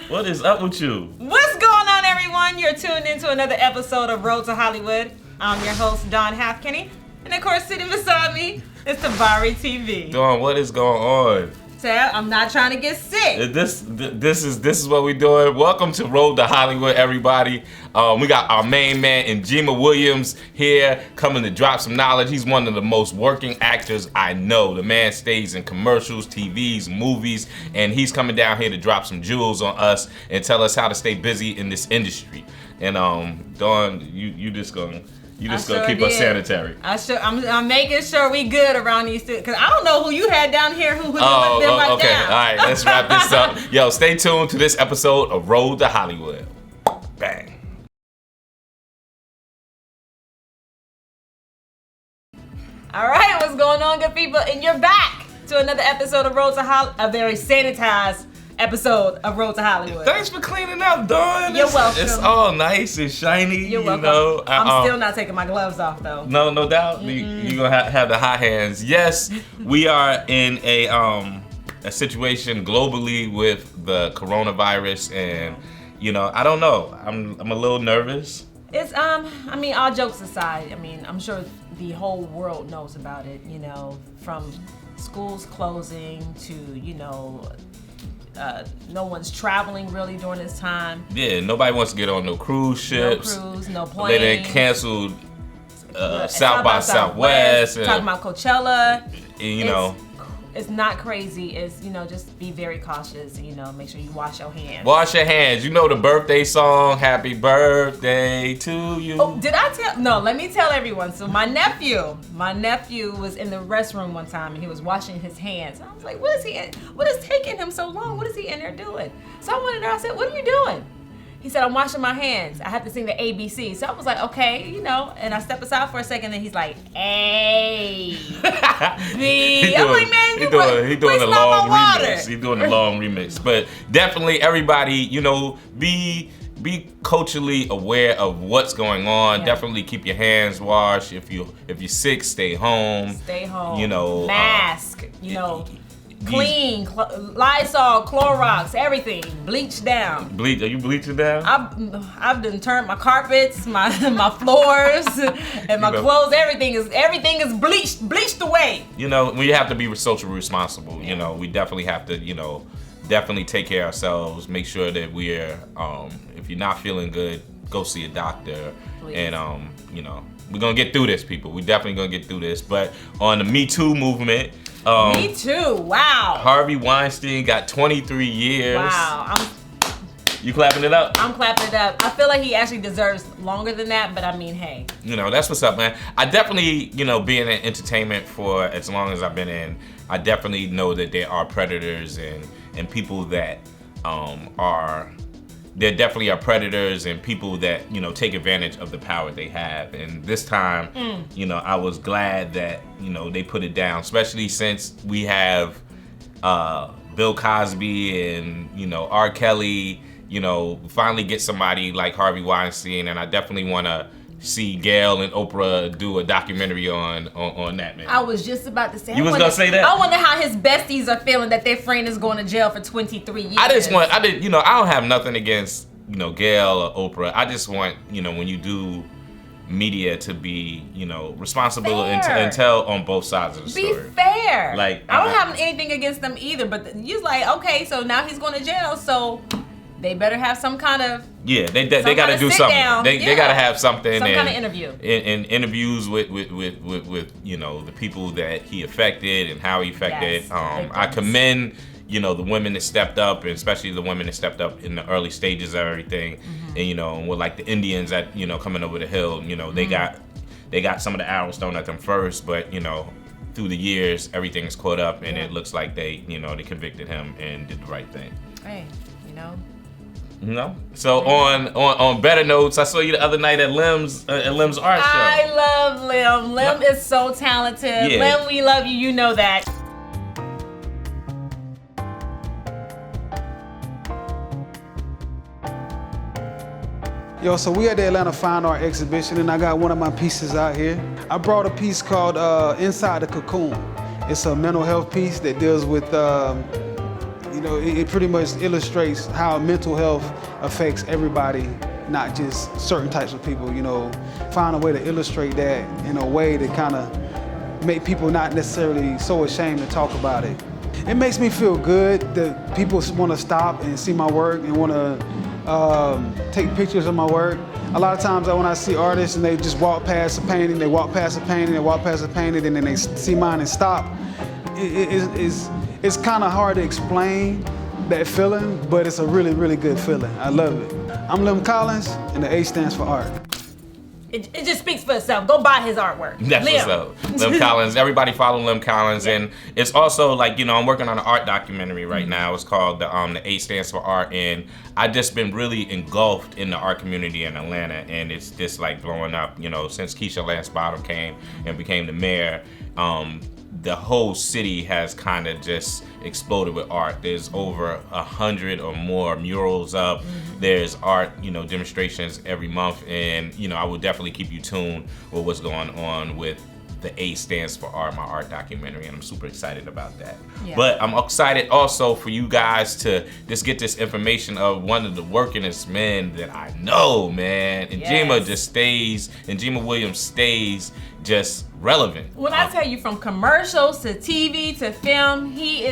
What is up with you? What's going on, everyone? You're tuned into another episode of Road to Hollywood. I'm your host, Dawn Halfkenny. And of course, sitting beside me is Tabari TV. Dawn, what is going on? I'm not trying to get sick. This is what we're doing. Welcome to Road to Hollywood, everybody. We got our main man, Njima Williams, here coming to drop some knowledge. He's one of the most working actors I know. The man stays in commercials, TVs, movies, and he's coming down here to drop some jewels on us and tell us how to stay busy in this industry. And Dawn, you just gonna keep us sanitary. I'm making sure we good around these two, because I don't know who you had down here who was okay. Down. All right, let's wrap this up. Yo, stay tuned to this episode of Road to Hollywood. Bang. All right, what's going on, good people? And you're back to another episode of Road to Hollywood, a very sanitized episode of Road to Hollywood. Thanks for cleaning up, Dawn. You're welcome. It's all nice and shiny. You're welcome. You know, I'm still not taking my gloves off, though. No doubt. You're gonna have the hot hands. Yes, we are in a situation globally with the coronavirus, and I don't know. I'm a little nervous. It's I mean, all jokes aside, I mean, I'm sure the whole world knows about it. From schools closing to no one's traveling really during this time. Yeah, nobody wants to get on no cruise ships. No cruise, no planes. They done canceled South by Southwest. Talking about Coachella. And, it's not crazy. It's, just be very cautious. Make sure you wash your hands. Wash your hands. You know the birthday song, Happy Birthday to You. Oh, did I tell? No, let me tell everyone. So my nephew was in the restroom one time and he was washing his hands. I was like, what is taking him so long? What is he in there doing? So I went in there, I said, what are you doing? He said, I'm washing my hands. I have to sing the ABC. So I was like, okay, and I step aside for a second and he's like, A, B. I'm like, man, he doing the long remix. He's doing the long remix. But definitely everybody, be culturally aware of what's going on. Yeah. Definitely keep your hands washed. If you're sick, stay home. Stay home. Mask. Clean, Lysol, Clorox, everything, bleach down. Are you bleaching down? I've done turned my carpets, my floors, and my clothes. Everything is bleached away. We have to be socially responsible. We definitely have to, definitely take care of ourselves. Make sure that we're, if you're not feeling good, go see a doctor. Please. And we're gonna get through this, people. We definitely gonna get through this. But on the Me Too movement. Me too. Wow. Harvey Weinstein got 23 years. Wow. You clapping it up? I'm clapping it up. I feel like he actually deserves longer than that, but I mean, hey. That's what's up, man. I definitely, being in entertainment for as long as I've been in, I definitely know that there are predators and people that there definitely are predators and people that, take advantage of the power they have. And this time, I was glad that, they put it down, especially since we have Bill Cosby and, R. Kelly, finally get somebody like Harvey Weinstein. And I definitely want to see Gail and Oprah do a documentary on that, man. I was just about to say. You was gonna say that? I wonder how his besties are feeling that their friend is going to jail for 23 years. I don't have nothing against, Gail or Oprah. I just want, when you do media to be, responsible and tell on both sides of the story. Be fair. Like, I don't have anything against them either, but you're like, okay, so now he's going to jail, so they better have some kind of they got to do something. They got to have something. Some kind of interview. In interviews with the people that he affected and how he affected. Yes, I commend the women that stepped up, and especially the women that stepped up in the early stages of everything. Mm-hmm. And with like the Indians that coming over the hill. They got some of the arrows thrown at them first, but through the years everything's caught up, and it looks like they they convicted him and did the right thing. Hey, So on better notes, I saw you the other night at Lim's art show. I love Lim. Lim is so talented. Yeah. Lim, we love you. You know that. Yo, so we at the Atlanta Fine Art Exhibition, and I got one of my pieces out here. I brought a piece called Inside the Cocoon. It's a mental health piece that deals with, it pretty much illustrates how mental health affects everybody, not just certain types of people. Find a way to illustrate that in a way that kind of make people not necessarily so ashamed to talk about it. It makes me feel good that people want to stop and see my work and want to take pictures of my work. A lot of times when I see artists and they just walk past a painting, they walk past a painting, they walk past a painting, and then they see mine and stop. It's kind of hard to explain that feeling, but it's a really, really good feeling. I love it. I'm Lem Collins, and the A stands for art. It just speaks for itself. Go buy his artwork. That's what's up. Lem Collins. Everybody follow Lem Collins. And it's also like, I'm working on an art documentary right now. It's called the A stands for art. And I just been really engulfed in the art community in Atlanta. And it's just like blowing up, since Keisha Lance Bottom came and became the mayor. The whole city has kind of just exploded with art. There's over 100 or more murals up. There's art, demonstrations every month, and I will definitely keep you tuned with what's going on with the A stands for art, my art documentary, and I'm super excited about that. Yeah. But I'm excited also for you guys to just get this information of one of the workingest men that I know, man. And Njima Williams stays just relevant. When I tell you, from commercials to TV to film, he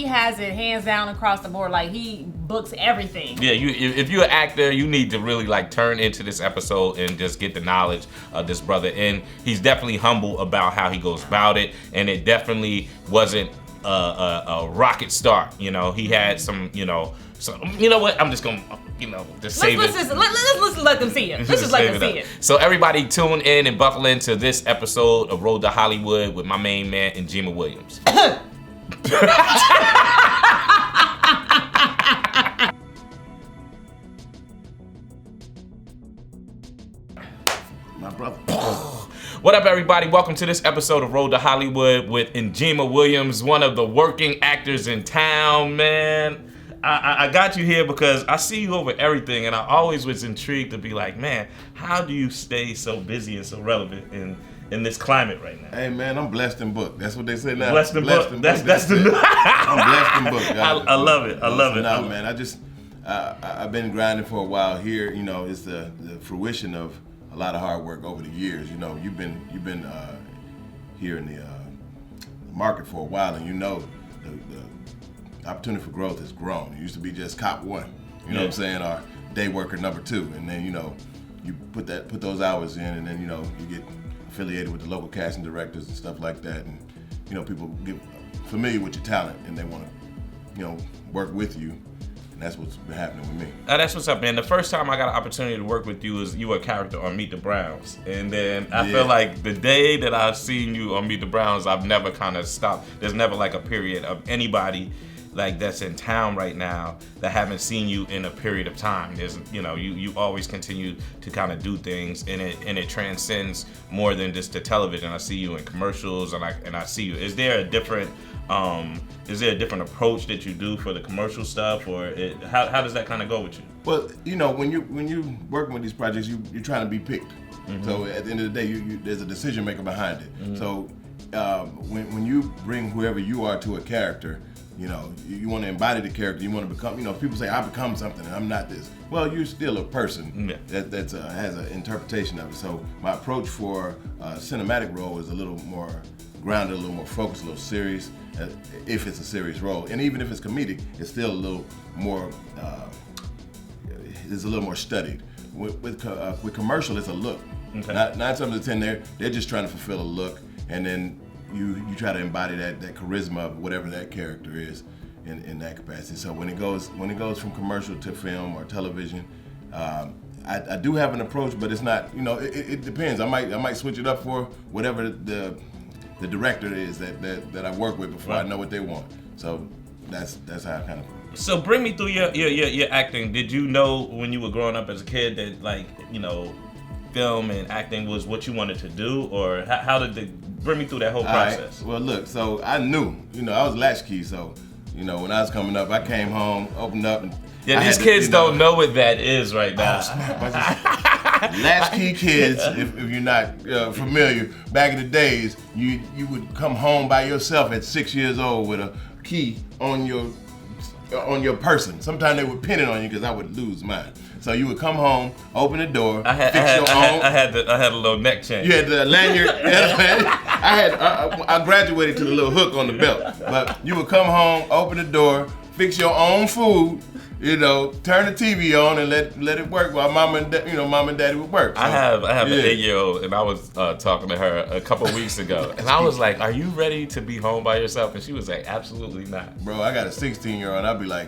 has it hands down across the board. Like, he books everything. Yeah, if you're an actor, you need to really turn into this episode and just get the knowledge of this brother. And he's definitely humble about how he goes about it, and it definitely wasn't a rocket start. He had some, what? I'm just gonna, just save it. Let's let them see it. Let's just let them see it. So everybody tune in and buckle into this episode of Road to Hollywood with my main man, Njima Williams. My brother. What up, everybody? Welcome to this episode of Road to Hollywood with Njima Williams, one of the working actors in town, man. I got you here because I see you over everything, and I always was intrigued to be like, man, how do you stay so busy and so relevant in this climate right now? Hey, man, I'm blessed and booked. That's what they say now. Blessed and booked. That's the new. I'm blessed and booked. I love it. I love it. No, man, I've been grinding for a while here. It's the fruition of a lot of hard work over the years. You've been here in the market for a while, and the opportunity for growth has grown. It used to be just cop one, what I'm saying, or day worker number two, and then you put those hours in, and then you get affiliated with the local casting directors and stuff like that, and people get familiar with your talent, and they want to work with you. And that's what's been happening with me. That's what's up, man. The first time I got an opportunity to work with you was you were a character on Meet the Browns. And then I feel like the day that I've seen you on Meet the Browns, I've never kind of stopped. There's never a period of anybody that's in town right now that haven't seen you in a period of time. There's you always continue to kind of do things, and it transcends more than just the television. I see you in commercials, and I see you. Is there a different approach that you do for the commercial stuff, or how does that kind of go with you? Well, when you working with these projects, you're trying to be picked. Mm-hmm. So at the end of the day, there's a decision maker behind it. Mm-hmm. So when you bring whoever you are to a character, you want to embody the character. You want to become. People say I become something, and I'm not this. Well, you're still a person that has an interpretation of it. So my approach for a cinematic role is a little more grounded, a little more focused, a little serious. If it's a serious role, and even if it's comedic, it's still a little more. It's a little more studied. With commercial, it's a look. Okay. 9 times out of 10, they're just trying to fulfill a look, and then you try to embody that charisma of whatever that character is in that capacity. So when it goes from commercial to film or television, I do have an approach, but it's not. It depends. I might switch it up for whatever the director is that I work with before I know what they want. So that's how I kind of. So bring me through your acting. Did you know when you were growing up as a kid that film and acting was what you wanted to do, or how did they bring me through that whole process? Right. Well, look, so I knew, I was latchkey, so when I was coming up, I came home, opened up, and these kids don't know what that is right now. Latchkey kids, if you're not familiar, back in the days, you would come home by yourself at 6 years old with a key on your on your person. Sometimes they would pin it on you because I would lose mine. So you would come home, open the door, I had a little neck chain. You had the lanyard. I graduated to the little hook on the belt. But you would come home, open the door, fix your own food, you know, turn the TV on and let it work while mom and daddy would work. So, I have an 8-year-old, and I was talking to her a couple weeks ago, and I was like, "Are you ready to be home by yourself?" And she was like, "Absolutely not." Bro, I got a 16-year-old, and I'd be like,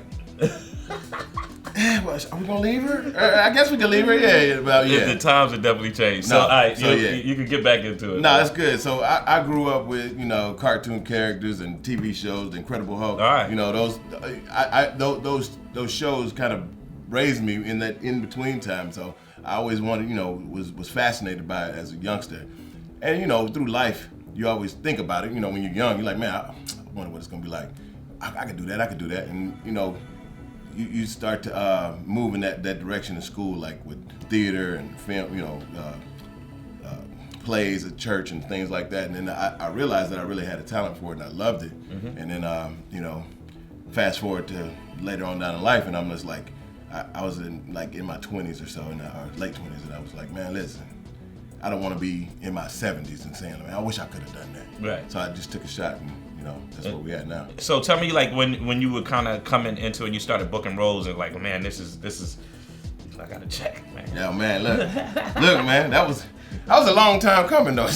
well, are we gonna leave her? I guess we can leave her. Yeah. The times have definitely changed. So, you can get back into it. No, that's good. So I grew up with cartoon characters and TV shows, The Incredible Hulk. All right. Those shows kind of raised me in that in between time. So I always wanted, was fascinated by it as a youngster, and through life you always think about it. When you're young, you're like, man, I wonder what it's gonna be like. I could do that, and you start to move in that direction in school, like with theater and film, plays at church and things like that. And then I realized that I really had a talent for it, and I loved it. Mm-hmm. And then, fast forward to later on down in life, and I'm just like, I was in my 20s or so, or late 20s, and I was like, man, listen, I don't want to be in my 70s and saying, man, I wish I could have done that. Right. So I just took a shot, and that's what we at now. So tell me, like, when you were kind of coming into it, and you started booking roles, and like, man, this is, I got to check, man. Yeah, man, look, man, that was a long time coming though.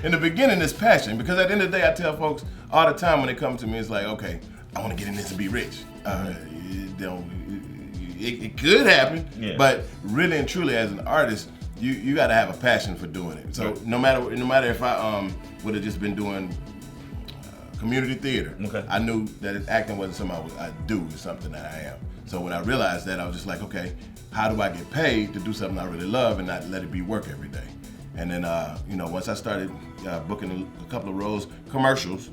In the beginning, it's passion, because at the end of the day, I tell folks all the time when they come to me, it's like, okay, I want to get in this and be rich. It could happen, but really and truly, as an artist, you got to have a passion for doing it. So no matter if I would have just been doing community theater, I knew that acting wasn't something I'd do. It's something that I am. So when I realized that, I was just like, okay, how do I get paid to do something I really love and not let it be work every day? And then once I started booking a couple of roles, commercials.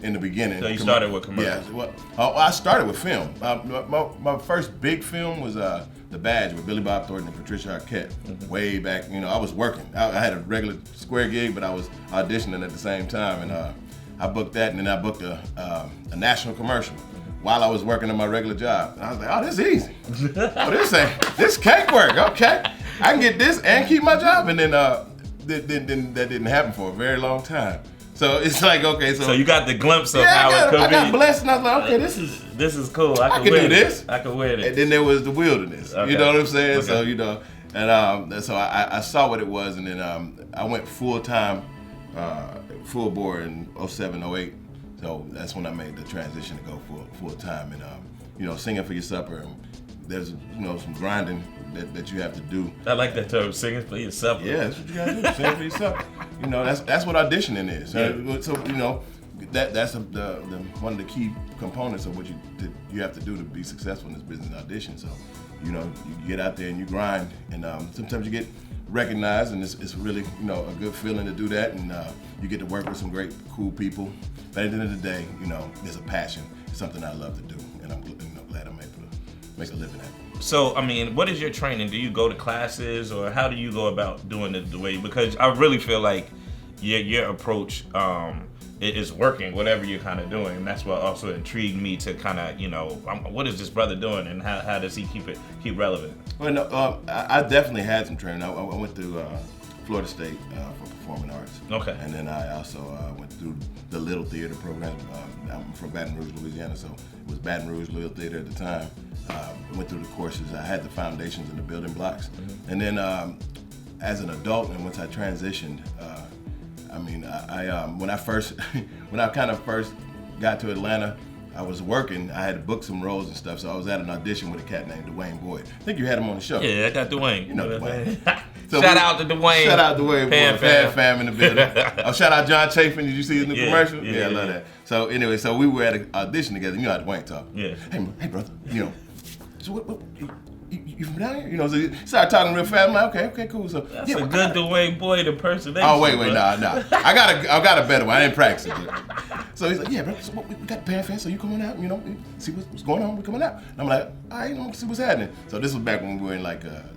In the beginning. So you started with commercials? Yeah, well, I started with film. My first big film was The Badge with Billy Bob Thornton and Patricia Arquette. Way back, I was working. I had a regular square gig, but I was auditioning at the same time, and I booked that, and then I booked a national commercial while I was working at my regular job. And I was like, oh, this is easy. This cake work, okay. I can get this and keep my job, and then that didn't happen for a very long time. So it's like, okay, so you got the glimpse of how it could be. I got blessed, and I was like, okay, this is cool. I can do this. I can wear this. And then there was the wilderness. Okay. You know what I'm saying? Okay. So and so I saw what it was, and then I went full bore in 07, 08. So that's when I made the transition to go full time, and singing for your supper. And there's some grinding that you have to do. I like that term, singing for your supper. Yeah, that's what you gotta do. Sing for your supper. That's what auditioning is. Yeah. So that's the one of the key components of what you have to do to be successful in this business audition. So you get out there and you grind, and sometimes you get recognized, and it's really a good feeling to do that, and you get to work with some great cool people. But at the end of the day, there's a passion. It's something I love to do, and I'm glad I'm able to make a living at it. So, I mean, what is your training? Do you go to classes, or how do you go about doing it the way? Because I really feel like your approach is working, whatever you're kind of doing, and that's what also intrigued me to kind of, what is this brother doing, and how does he keep relevant? Well, no, I definitely had some training. I went through Florida State for performing arts. Okay. And then I also went through the Little Theater program. I'm from Baton Rouge, Louisiana, so it was Baton Rouge Little Theater at the time. Went through the courses. I had the foundations and the building blocks. Mm-hmm. And then as an adult, and once I transitioned, when I kind of first got to Atlanta, I was working. I had to book some roles and stuff, so I was at an audition with a cat named Dwayne Boyd. I think you had him on the show. Yeah, I got Dwayne. You know Dwayne. Shout out to Dwayne. Shout out to Dwayne Boyd, Fan Fam in the building. Shout out John Chafin. Did you see his new commercial? Yeah, I love that. So anyway, we were at an audition together. You know how Dwayne talk. Yeah. Hey brother, so what you from down here? So he started talking real fast. I'm like, okay, cool. So that's a good Dwayne Boyd impersonation. Oh wait, nah. I got a better one. I didn't practice it. So he's like, yeah, bro. So we got the Pan Fan. So you coming out? See what's going on? We coming out. And I'm like, all right, see what's happening. So this was back when we were in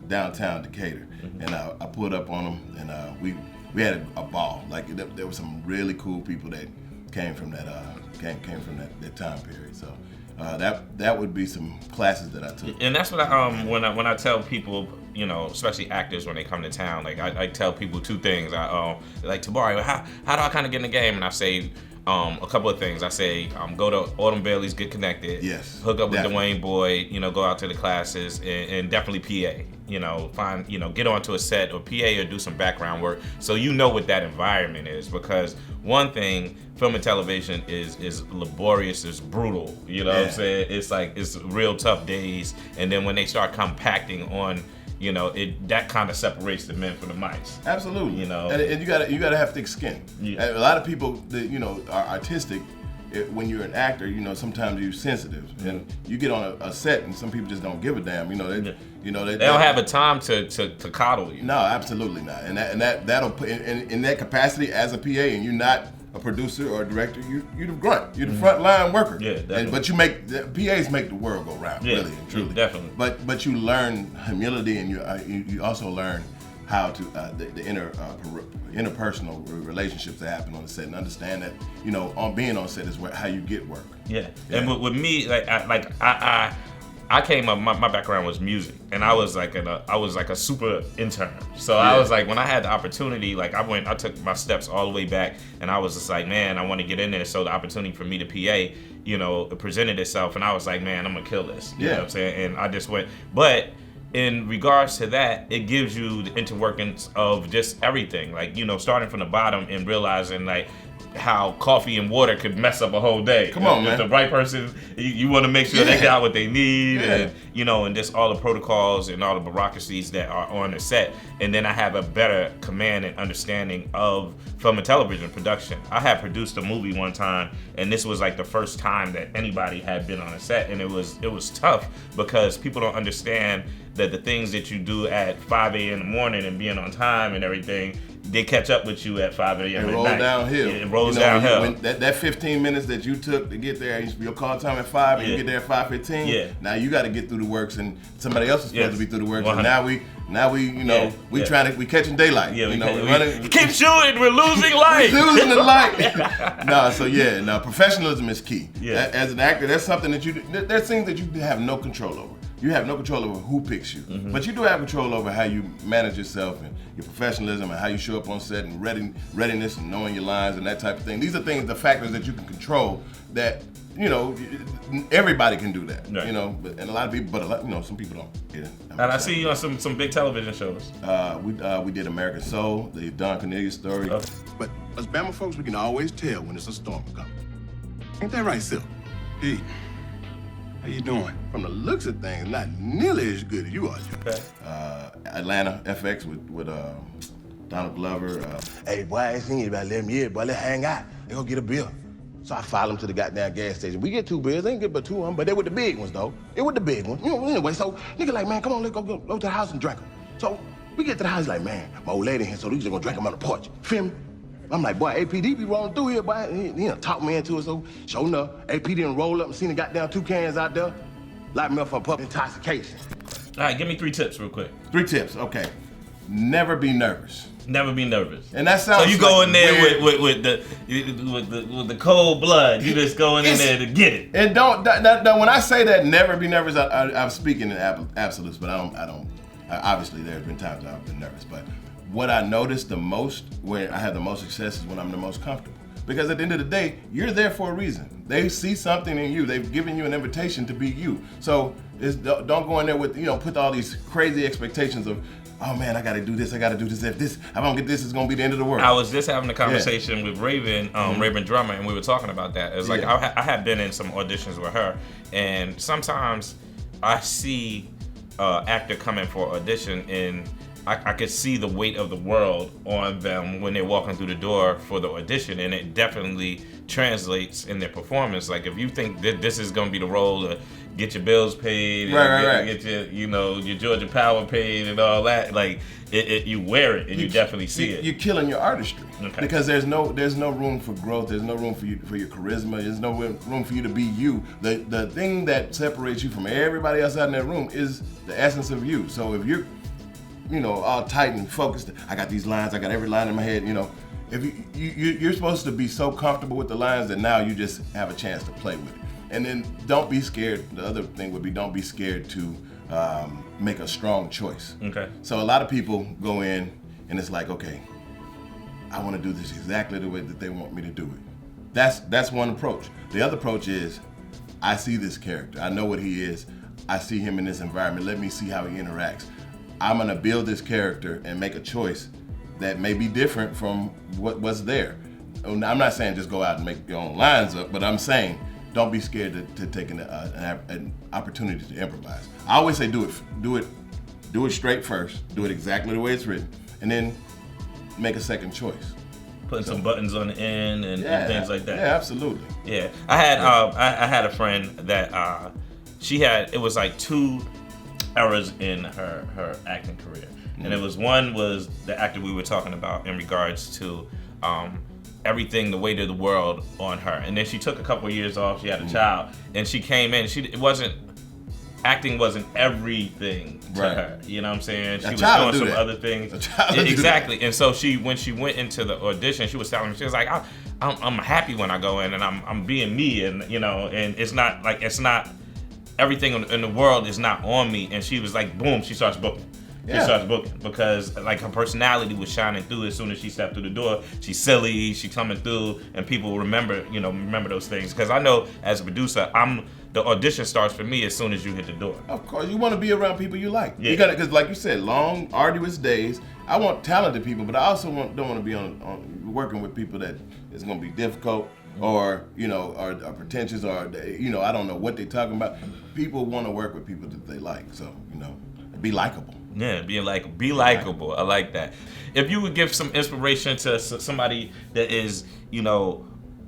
downtown Decatur, and I pulled up on them, and we had a ball. Like there were some really cool people that came from that time period. So that would be some classes that I took. And that's what I when I tell people, you know, especially actors when they come to town, like I tell people two things. Like, Tabari, how do I kind of get in the game? And I say a couple of things. I say go to Autumn Bailey's, get connected. Yes, hook up with definitely. Dwayne Boyd. You know, go out to the classes and definitely PA. You know, get onto a set or PA or do some background work so you know what that environment is. Because one thing, film and television is laborious, it's brutal. You know what I'm saying? It's like, it's real tough days. And then when they start compacting on, you know, that kind of separates the men from the mice. Absolutely. You know, and you gotta have thick skin. Yeah. A lot of people that, you know, are artistic. When you're an actor, you know, sometimes you're sensitive, and you get on a set, and some people just don't give a damn. You know, they don't have a time to coddle you. No, absolutely not. And that'll put in that capacity as a PA, and you're not a producer or a director. You're the grunt. You're the front line worker. Yeah, definitely. But PAs make the world go round, really and truly. Definitely. But you learn humility, and you also learn how to the interpersonal relationships that happen on the set, and understand that, you know, on being on set is how you get work. Yeah. And with me, I came up. My background was music, and I was like a super intern. So I was like, when I had the opportunity, like I took my steps all the way back, and I was just like, man, I want to get in there. So the opportunity for me to PA, you know, presented itself, and I was like, man, I'm gonna kill this. You know what I'm saying? And I just went, but in regards to that, it gives you the interworkings of just everything. Like, you know, starting from the bottom and realizing like how coffee and water could mess up a whole day. Come on, man. If the right person, you want to make sure they got what they need, and you know, and just all the protocols and all the bureaucracies that are on the set. And then I have a better command and understanding of film and television production. I had produced a movie one time, and this was like the first time that anybody had been on a set, and it was tough because people don't understand that the things that you do at 5 a.m. in the morning and being on time and everything, they catch up with you at 5 a.m. It rolls downhill. It rolls downhill. When that 15 minutes that you took to get there, your call time at 5 and you get there at 5:15. Yeah. Now you got to get through the works, and somebody else is supposed to be through the works. 100. And now we you know we catching daylight. Yeah, you know, we running. keep shooting. We're losing light. Losing the light. No, professionalism is key. Yeah. As an actor, that's something that there's things that you have no control over. You have no control over who picks you, but you do have control over how you manage yourself and your professionalism and how you show up on set and readiness and knowing your lines and that type of thing. These are things, the factors that you can control that, you know, everybody can do that. Right. You know, and a lot of people, you know, some people don't. Yeah, And I see you on some big television shows. We did American Soul, the Don Cornelius story. But us Bama folks, we can always tell when it's a storm coming. Ain't that right, Sil? Hey, how you doing? From the looks of things, not nearly as good as you are, Joe. Okay. Atlanta FX with Donald Glover. Hey, boy, I ain't seen you about 11 years, boy. Let's hang out. They go get a bill. So I follow them to the goddamn gas station. We get 2 bills. They ain't get but 2 of them, but they with the big ones, though. They with the big ones. You know, anyway, so nigga like, man, come on, let's go to the house and drink them. So we get to the house, like, man, my old lady here, so we just gonna drink them on the porch. Feel me? I'm like, boy, APD be rolling through here, boy. He done talk me into it, so sure enough, APD done roll up and seen the goddamn 2 cans out there. Locked me up for public intoxication. All right, give me 3 tips real quick. 3 tips, okay. Never be nervous. Never be nervous. And that sounds so you go like in there weird. with the cold blood. You just going in there to get it. And don't when I say that never be nervous, I'm speaking in absolutes, but I don't. Obviously, there's been times I've been nervous, but what I notice the most, where I have the most success, is when I'm the most comfortable. Because at the end of the day, you're there for a reason. They see something in you. They've given you an invitation to be you. So don't go in there with, you know, put all these crazy expectations of, oh man, I gotta do this, if I don't get this, it's gonna be the end of the world. I was just having a conversation with Raven, Raven Drummer, and we were talking about that. It's like I had been in some auditions with her, and sometimes I see actor coming for audition, and I could see the weight of the world on them when they're walking through the door for the audition, and it definitely translates in their performance. Like if you think that this is gonna be the role to get your bills paid, and get your, you know, your Georgia Power paid and all that, like you wear it and you definitely see it. You're killing your artistry, Okay. because there's no room for growth. There's no room for your charisma. There's no room for you to be you. The thing that separates you from everybody else out in that room is the essence of you. So if you're, you know, all tight and focused, I got these lines, I got every line in my head, you know. If you're supposed to be so comfortable with the lines that now you just have a chance to play with it. And then don't be scared. The other thing would be don't be scared to make a strong choice. Okay. So a lot of people go in and it's like, okay, I want to do this exactly the way that they want me to do it. That's one approach. The other approach is, I see this character. I know what he is. I see him in this environment. Let me see how he interacts. I'm gonna build this character and make a choice that may be different from what was there. I'm not saying just go out and make your own lines up, but I'm saying don't be scared to take an opportunity to improvise. I always say do it straight first. Do it exactly the way it's written, and then make a second choice. Putting some buttons on the end and things like that. Yeah, absolutely. Yeah, I had a friend that it was like 2 eras in her acting career, and it was one was the actor we were talking about in regards to everything, the weight of the world on her, and then she took a couple of years off. She had a child, and she came in. Acting wasn't everything to her. You know what I'm saying? She was doing some other things. Exactly. And so when she went into the audition, she was telling me, she was like, I'm happy when I go in and I'm being me, and and it's not everything in the world is not on me. And she was like, boom, she starts booking. She starts booking because like her personality was shining through as soon as she stepped through the door. She's silly, she's coming through, and people remember those things. Because I know as a producer, the audition starts for me as soon as you hit the door. Of course, you want to be around people you like. Yeah. You got because like you said, long, arduous days. I want talented people, but I also don't want to be on working with people that is going to be difficult or are pretentious or I don't know what they're talking about. People want to work with people that they like, so be likable. Yeah, be likable. I like that. If you would give some inspiration to somebody that is,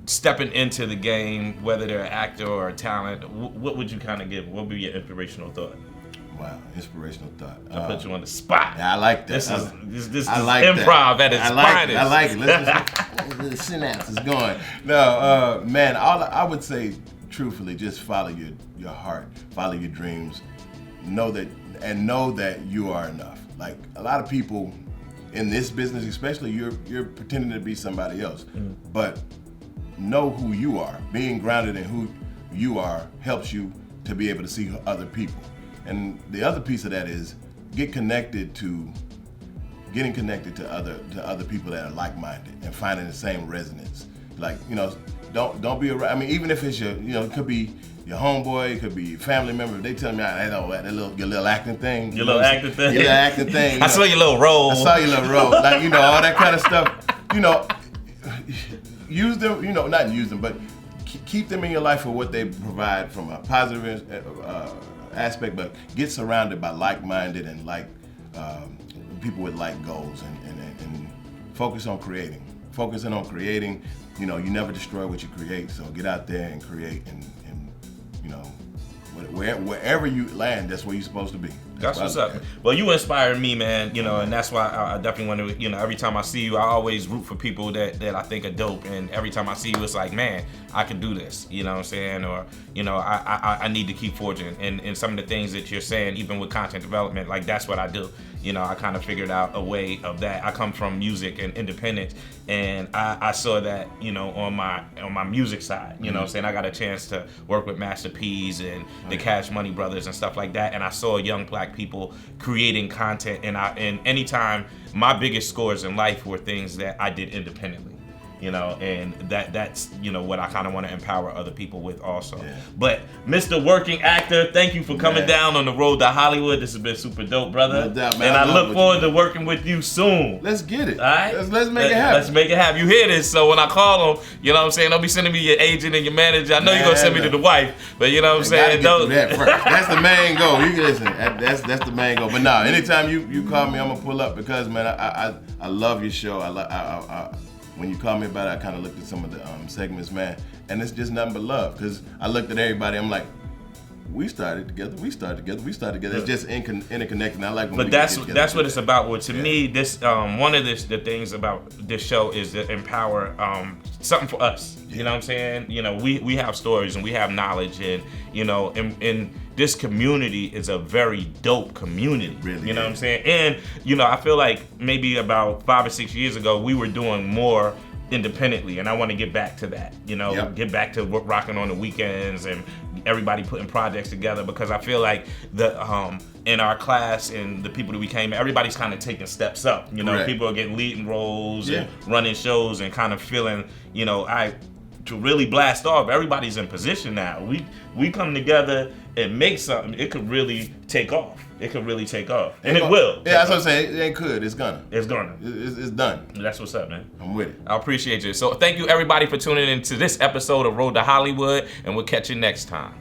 stepping into the game, whether they're an actor or a talent, what would you kind of give? What would be your inspirational thought? Wow, inspirational thought. I put you on the spot. Yeah, I like that. This is like improv at its finest. I like it. Let's the synapse is going. No, man, I would say truthfully, just follow your heart, follow your dreams, know that you are enough. Like a lot of people in this business, especially, you're pretending to be somebody else, but know who you are. Being grounded in who you are helps you to be able to see other people. And the other piece of that is getting connected to other people that are like-minded and finding the same resonance. Like, don't be around. I mean, even if it's it could be your homeboy, it could be your family member. If they tell me, your little acting thing. Your little acting thing. I saw your little role. Like, all that kind of stuff. Use them, not use them, but keep them in your life for what they provide from a positive aspect, but get surrounded by like-minded and people with like goals and focus on creating. Focusing on creating, you never destroy what you create, so get out there and create and wherever you land, that's where you're supposed to be. That's what's up. Well, you inspire me, man, and that's why I definitely want to, every time I see you, I always root for people that I think are dope, and every time I see you, it's like, man, I can do this, you know what I'm saying, or, I need to keep forging, and some of the things that you're saying, even with content development, like, that's what I do. I kind of figured out a way of that. I come from music and independence, and I saw that, on my music side, you know what I'm saying? I got a chance to work with Master P's and the Cash Money Brothers and stuff like that, and I saw young black people creating content, and anytime my biggest scores in life were things that I did independently. And that's what I kind of want to empower other people with also. Yeah. But Mr. Working Actor, thank you for coming down on the road to Hollywood. This has been super dope, brother. No doubt, man. And I look forward to working with you soon. Let's get it. All right? Let's make it happen. Let's make it happen. You hear this, so when I call them, don't be sending me your agent and your manager. I know you're going to send me to the wife, but you know what I'm saying? That's the main goal. You listen, that's the main goal. But no, anytime you call me, I'm going to pull up because, man, I love your show. When you called me about it, I kind of looked at some of the segments, man, and it's just nothing but love. Because I looked at everybody, I'm like, we started together. It's just interconnected. I like when but that's what it's about. Well, to me, this one of the things about this show is to empower something for us. You know what I'm saying? We have stories and we have knowledge, and and this community is a very dope community. Really, you know what I'm saying? And I feel like maybe about 5 or 6 years ago, we were doing more independently, and I want to get back to that. You know, Yep. get back to rocking on the weekends and everybody putting projects together, because I feel like in our class and the people that we came, everybody's kind of taking steps up. You know, Correct. people are getting leading roles Yeah. and running shows and kind of feeling, you know, to really blast off. Everybody's in position now. We come together and make something. It could really take off. It could really take off, and it will. Yeah, that's what I'm saying. It ain't could. It's gonna. It's gonna. It's done. That's what's up, man. I'm with it. I appreciate you. So thank you everybody for tuning in to this episode of Road to Hollywood, and we'll catch you next time.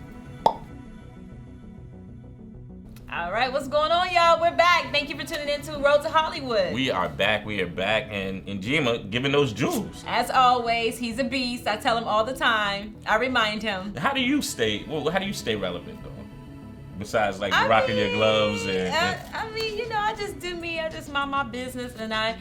All right, what's going on, y'all? We're back. Thank you for tuning in to Road to Hollywood. We are back, and Njima giving those jewels. As always, he's a beast. I tell him all the time. I remind him. How do you stay relevant though? Besides like rocking your gloves and I mean, you know, I just do me. I just mind my business, and I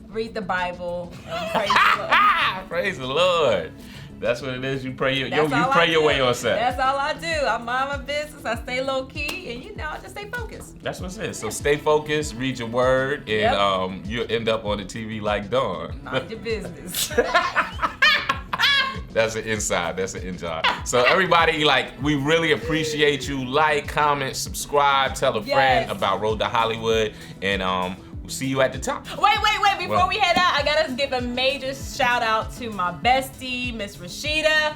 read the Bible and praise the Lord. praise the Lord. That's what it is. You pray your That's all pray I your do. way on set. That's all I do. I mind my business. I stay low key, and you know, I just stay focused. That's what it is. So stay focused, read your word, and Yep. you'll end up on the TV like Dawn. Mind your business. That's an inside. That's an inside. So everybody, like, we really appreciate you. Like, comment, subscribe, tell a friend Yes. about Road to Hollywood, and we'll see you at the top. Wait. Before What? we head out, I gotta give a major shout out to my bestie, Miss Rashida.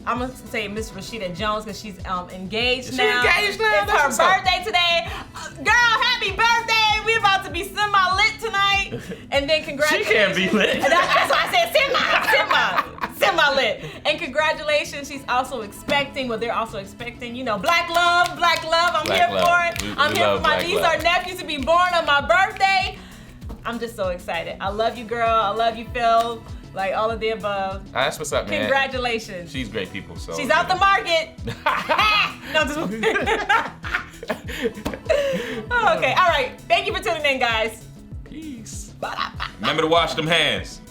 I'm gonna say Miss Rashida Jones because she's engaged She now. engaged now? It's That's her what's up. birthday today. Girl, happy birthday! We about to be semi-lit tonight. And then She congratulations. can't be lit. That's why I said semi-lit. And congratulations, she's also expecting, they're also expecting, you know, black love. I'm Black here love. for it. We I'm here love for my black niece love. or nephew to be born on my birthday. I'm just so excited. I love you, girl. I love you, Phil. Like all of the above. That's what's up, man. Congratulations. She's great people. So She's out the market. No, just okay. All right. Thank you for tuning in, guys. Peace. Bye. Remember to wash them hands.